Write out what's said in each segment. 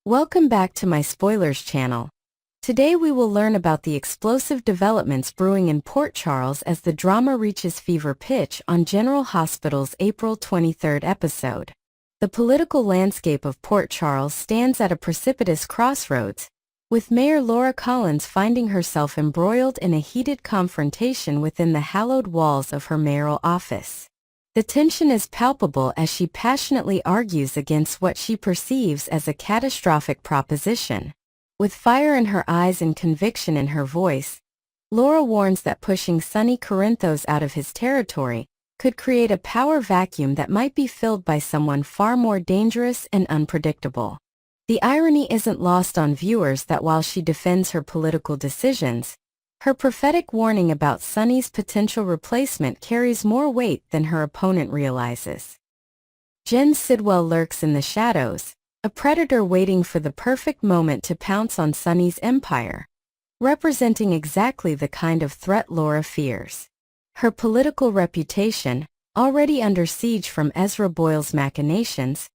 Welcome back to my spoilers channel. Today we will learn about the explosive developments brewing in Port Charles as the drama reaches fever pitch on General Hospital's April 23 episode. The political landscape of Port Charles stands at a precipitous crossroads, with Mayor Laura Collins finding herself embroiled in a heated confrontation within the hallowed walls of her mayoral office. The tension is palpable as she passionately argues against what she perceives as a catastrophic proposition. With fire in her eyes and conviction in her voice, Laura warns that pushing Sonny Corinthos out of his territory could create a power vacuum that might be filled by someone far more dangerous and unpredictable. The irony isn't lost on viewers that while she defends her political decisions, her prophetic warning about Sonny's potential replacement carries more weight than her opponent realizes. Jen Sidwell lurks in the shadows, a predator waiting for the perfect moment to pounce on Sonny's empire, representing exactly the kind of threat Laura fears. Her political reputation, already under siege from Ezra Boyle's machinations,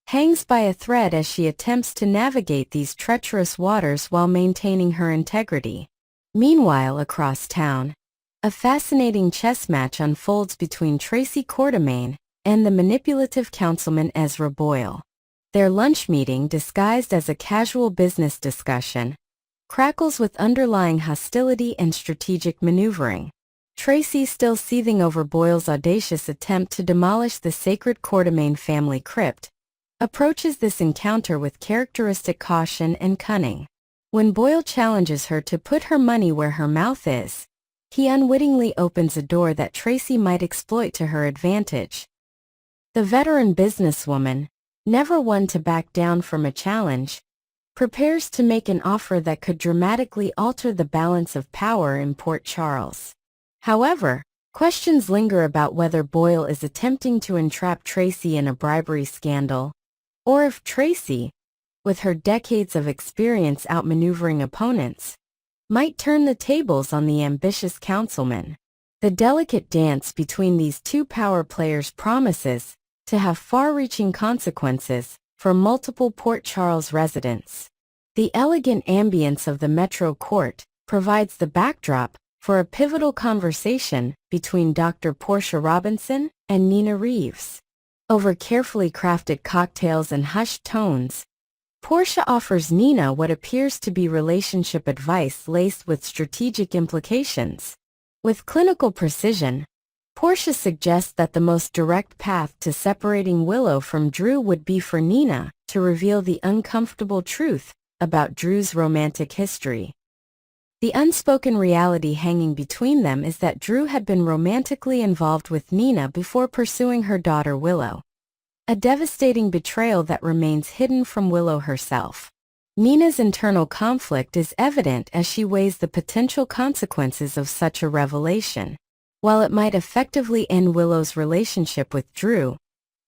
hangs by a thread as she attempts to navigate these treacherous waters while maintaining her integrity. Meanwhile, across town, a fascinating chess match unfolds between Tracy Quartermaine and the manipulative councilman Ezra Boyle. Their lunch meeting, disguised as a casual business discussion, crackles with underlying hostility and strategic maneuvering. Tracy, still seething over Boyle's audacious attempt to demolish the sacred Quartermaine family crypt, approaches this encounter with characteristic caution and cunning. When Boyle challenges her to put her money where her mouth is, he unwittingly opens a door that Tracy might exploit to her advantage. The veteran businesswoman, never one to back down from a challenge, prepares to make an offer that could dramatically alter the balance of power in Port Charles. However, questions linger about whether Boyle is attempting to entrap Tracy in a bribery scandal, or if Tracy, with her decades of experience outmaneuvering opponents, might turn the tables on the ambitious councilman. The delicate dance between these two power players promises to have far-reaching consequences for multiple Port Charles residents. The elegant ambience of the Metro Court provides the backdrop for a pivotal conversation between Dr. Portia Robinson and Nina Reeves. Over carefully crafted cocktails and hushed tones, Portia offers Nina what appears to be relationship advice laced with strategic implications. With clinical precision, Portia suggests that the most direct path to separating Willow from Drew would be for Nina to reveal the uncomfortable truth about Drew's romantic history. The unspoken reality hanging between them is that Drew had been romantically involved with Nina before pursuing her daughter Willow. A devastating betrayal that remains hidden from Willow herself. Nina's internal conflict is evident as she weighs the potential consequences of such a revelation. While it might effectively end Willow's relationship with Drew,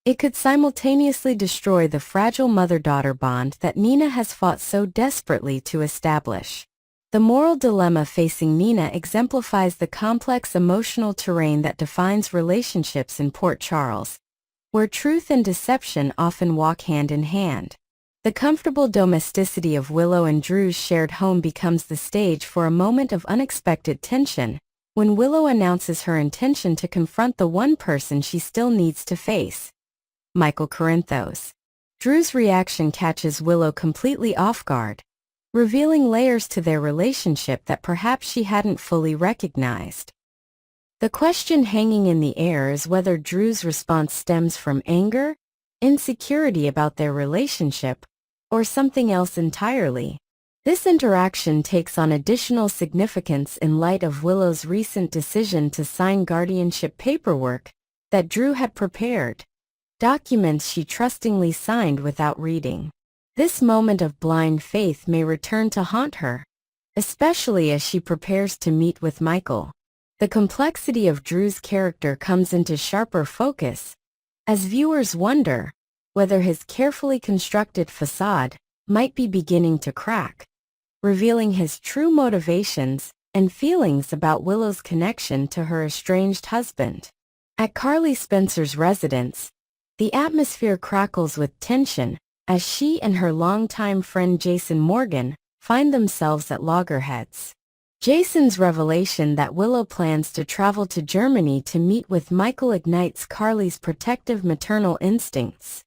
it could simultaneously destroy the fragile mother-daughter bond that Nina has fought so desperately to establish. The moral dilemma facing Nina exemplifies the complex emotional terrain that defines relationships in Port Charles, where truth and deception often walk hand in hand. The comfortable domesticity of Willow and Drew's shared home becomes the stage for a moment of unexpected tension, when Willow announces her intention to confront the one person she still needs to face: Michael Corinthos. Drew's reaction catches Willow completely off guard, revealing layers to their relationship that perhaps she hadn't fully recognized. The question hanging in the air is whether Drew's response stems from anger, insecurity about their relationship, or something else entirely. This interaction takes on additional significance in light of Willow's recent decision to sign guardianship paperwork that Drew had prepared, documents she trustingly signed without reading. This moment of blind faith may return to haunt her, especially as she prepares to meet with Michael. The complexity of Drew's character comes into sharper focus, as viewers wonder whether his carefully constructed facade might be beginning to crack, revealing his true motivations and feelings about Willow's connection to her estranged husband. At Carly Spencer's residence, the atmosphere crackles with tension as she and her longtime friend Jason Morgan find themselves at loggerheads. Jason's revelation that Willow plans to travel to Germany to meet with Michael ignites Carly's protective maternal instincts.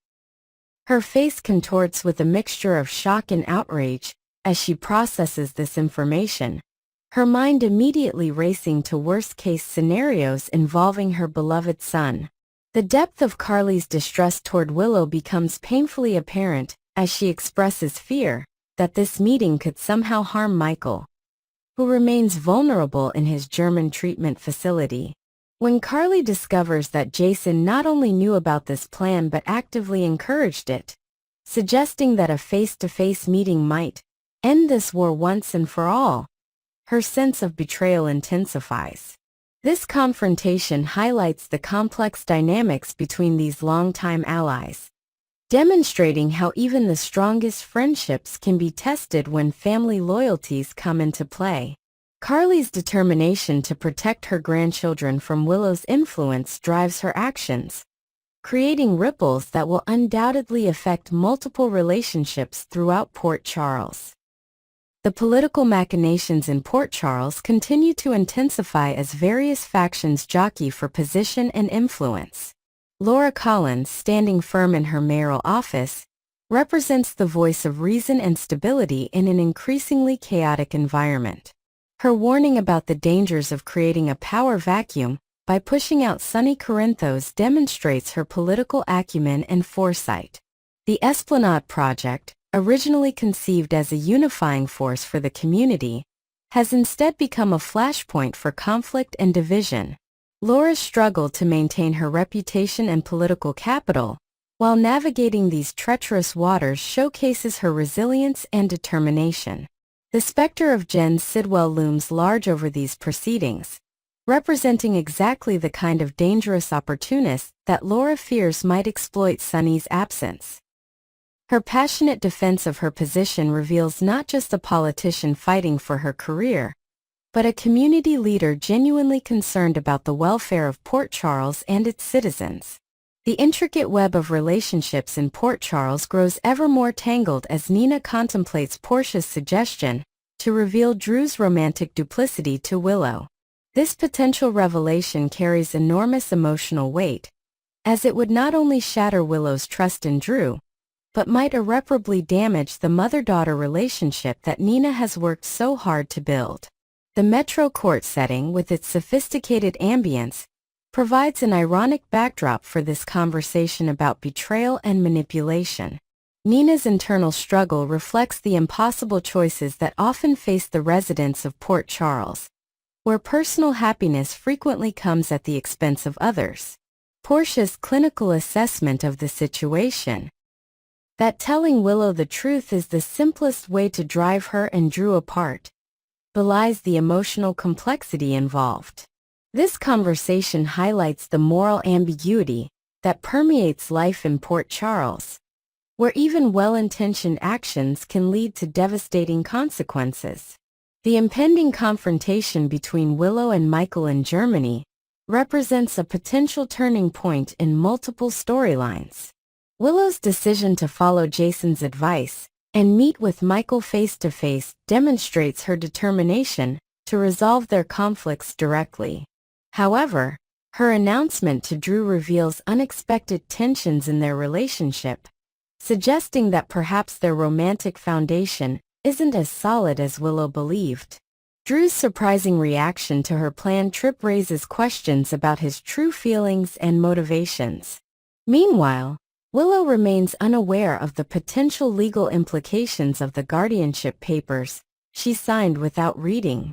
Her face contorts with a mixture of shock and outrage as she processes this information, her mind immediately racing to worst-case scenarios involving her beloved son. The depth of Carly's distrust toward Willow becomes painfully apparent as she expresses fear that this meeting could somehow harm Michael, who remains vulnerable in his German treatment facility. When Carly discovers that Jason not only knew about this plan but actively encouraged it, suggesting that a face-to-face meeting might end this war once and for all, her sense of betrayal intensifies. This confrontation highlights the complex dynamics between these longtime allies, demonstrating how even the strongest friendships can be tested when family loyalties come into play. Carly's determination to protect her grandchildren from Willow's influence drives her actions, creating ripples that will undoubtedly affect multiple relationships throughout Port Charles. The political machinations in Port Charles continue to intensify as various factions jockey for position and influence. Laura Collins, standing firm in her mayoral office, represents the voice of reason and stability in an increasingly chaotic environment. Her warning about the dangers of creating a power vacuum by pushing out Sonny Corinthos demonstrates her political acumen and foresight. The Esplanade Project, originally conceived as a unifying force for the community, has instead become a flashpoint for conflict and division. Laura's struggle to maintain her reputation and political capital while navigating these treacherous waters showcases her resilience and determination. The specter of Jen Sidwell looms large over these proceedings, representing exactly the kind of dangerous opportunist that Laura fears might exploit Sonny's absence. Her passionate defense of her position reveals not just a politician fighting for her career, but a community leader genuinely concerned about the welfare of Port Charles and its citizens. The intricate web of relationships in Port Charles grows ever more tangled as Nina contemplates Portia's suggestion to reveal Drew's romantic duplicity to Willow. This potential revelation carries enormous emotional weight, as it would not only shatter Willow's trust in Drew, but might irreparably damage the mother-daughter relationship that Nina has worked so hard to build. The Metro court setting, with its sophisticated ambience, provides an ironic backdrop for this conversation about betrayal and manipulation. Nina's internal struggle reflects the impossible choices that often face the residents of Port Charles, where personal happiness frequently comes at the expense of others. Portia's clinical assessment of the situation, that telling Willow the truth is the simplest way to drive her and Drew apart, belies the emotional complexity involved. This conversation highlights the moral ambiguity that permeates life in Port Charles, where even well-intentioned actions can lead to devastating consequences. The impending confrontation between Willow and Michael in Germany represents a potential turning point in multiple storylines. Willow's decision to follow Jason's advice and meet with Michael face-to-face demonstrates her determination to resolve their conflicts directly. However, her announcement to Drew reveals unexpected tensions in their relationship, suggesting that perhaps their romantic foundation isn't as solid as Willow believed. Drew's surprising reaction to her planned trip raises questions about his true feelings and motivations. Meanwhile, Willow remains unaware of the potential legal implications of the guardianship papers she signed without reading.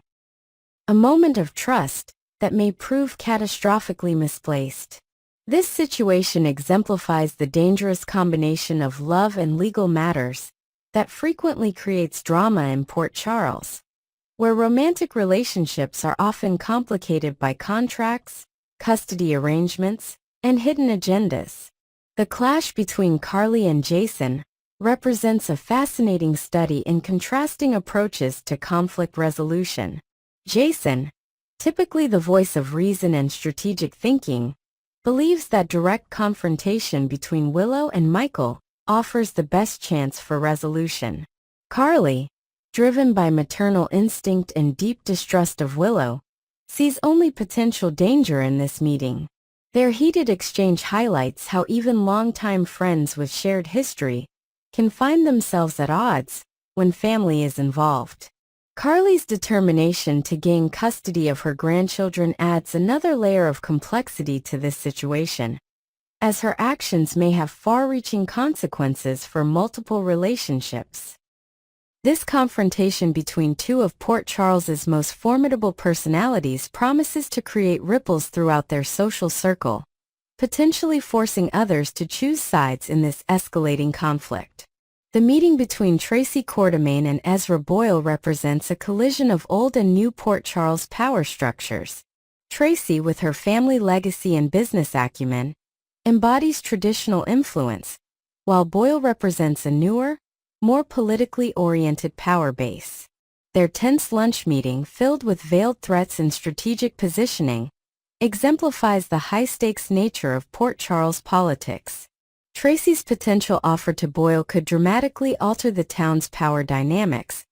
A moment of trust that may prove catastrophically misplaced. This situation exemplifies the dangerous combination of love and legal matters that frequently creates drama in Port Charles, where romantic relationships are often complicated by contracts, custody arrangements, and hidden agendas. The clash between Carly and Jason represents a fascinating study in contrasting approaches to conflict resolution. Jason, typically the voice of reason and strategic thinking, believes that direct confrontation between Willow and Michael offers the best chance for resolution. Carly, driven by maternal instinct and deep distrust of Willow, sees only potential danger in this meeting. Their heated exchange highlights how even longtime friends with shared history can find themselves at odds when family is involved. Carly's determination to gain custody of her grandchildren adds another layer of complexity to this situation, as her actions may have far-reaching consequences for multiple relationships. This confrontation between two of Port Charles's most formidable personalities promises to create ripples throughout their social circle, potentially forcing others to choose sides in this escalating conflict. The meeting between Tracy Quartermaine and Ezra Boyle represents a collision of old and new Port Charles power structures. Tracy, with her family legacy and business acumen, embodies traditional influence, while Boyle represents a newer, more politically oriented power base. Their tense lunch meeting, filled with veiled threats and strategic positioning, exemplifies the high-stakes nature of Port Charles politics. Tracy's potential offer to Boyle could dramatically alter the town's power dynamics,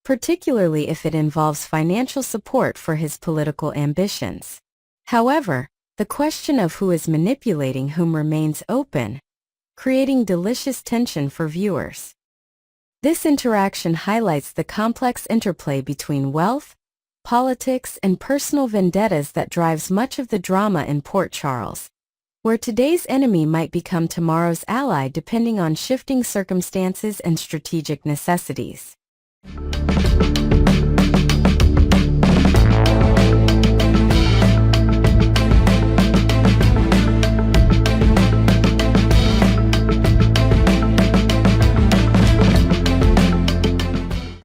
particularly if it involves financial support for his political ambitions. However, the question of who is manipulating whom remains open, creating delicious tension for viewers. This interaction highlights the complex interplay between wealth, politics, and personal vendettas that drives much of the drama in Port Charles, where today's enemy might become tomorrow's ally depending on shifting circumstances and strategic necessities.